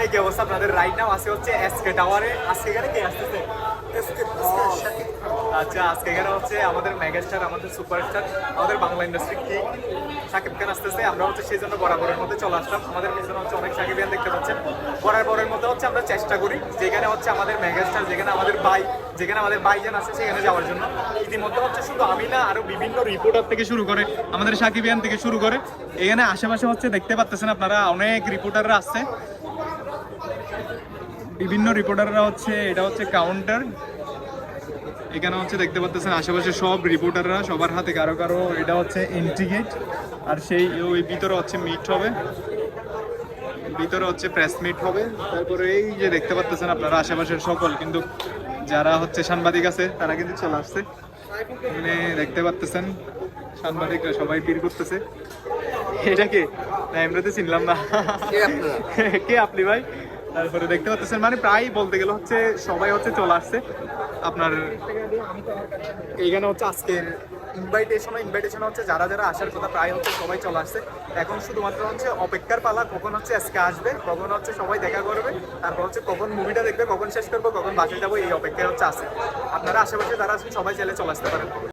ভাই কি অবস্থা আপনাদের? রাইট নাও আছে হচ্ছে এসকে টাওয়ারে। আজকে এখানে কে আসতেছে? আচ্ছা, আজকে এখানে হচ্ছে আমাদের মেগাস্টার, আমাদের সুপারস্টার, আমাদের বাংলা ইন্ডাস্ট্রি কিং শাকিব খান আসতেছে। আমরা হচ্ছে সেই জন্য বরাবরের মধ্যে চলে আসলাম। আমাদের পিছনে হচ্ছে অনেক সাকিবিয়ান দেখতে পাচ্ছেন। বরাবরের মধ্যে হচ্ছে আমরা চেষ্টা করি যেখানে হচ্ছে আমাদের মেগাস্টার, যেখানে আমাদের ভাই, যেখানে আমাদের ভাইজান আছে সেখানে যাওয়ার জন্য। ইতিমধ্যে হচ্ছে শুধু আমি না, আরো বিভিন্ন রিপোর্টার থেকে শুরু করে আমাদের সাকিবিয়ান থেকে শুরু করে এখানে আশেপাশে হচ্ছে দেখতে পাচ্ছেন আপনারা অনেক রিপোর্টাররা আসছে। বিভিন্ন রিপোর্টাররা হচ্ছে, এটা হচ্ছে কাউন্টার। এখানে হচ্ছে দেখতে পাচ্ছেন আশেপাশে সব রিপোর্টাররা, সবার হাতে কারো কারো এটা হচ্ছে এন্ট্রি গেট। আর সেই ওই ভিতরে হচ্ছে মিট হবে, ভিতরে হচ্ছে প্রেস মিট হবে। তারপরে এই যে দেখতে পাচ্ছেন আপনারা আশেপাশের সকল কিন্তু যারা হচ্ছে সাংবাদিক আছে তারা কিন্তু চলে আসছে। এখানে দেখতে পাচ্ছেন সাংবাদিকরা সবাই ভিড় করতেছে। এটা কে? না, এমনিতে চিনলাম না। কে আপনি ভাই? তারপরে দেখতে পাচ্ছেন মানে প্রায় বলতে গেলে হচ্ছে সবাই হচ্ছে চলে আসছে আপনার এইখানে হচ্ছে আজকের ইনভাইটেশন হচ্ছে যারা যারা আসার কথা প্রায় হচ্ছে সবাই চলে আসছে। এখন শুধুমাত্র হচ্ছে অপেক্ষার পালা, কখন হচ্ছে আজকে আসবে, কখন হচ্ছে সবাই দেখা করবে, তারপর হচ্ছে কখন মুভিটা দেখবে, কখন শেষ করবো, কখন বাসে যাবো, এই অপেক্ষায় হচ্ছে আছে। আপনারা আশেপাশে যারা আছেন সবাই চাইলে চলে আসতে পারেন।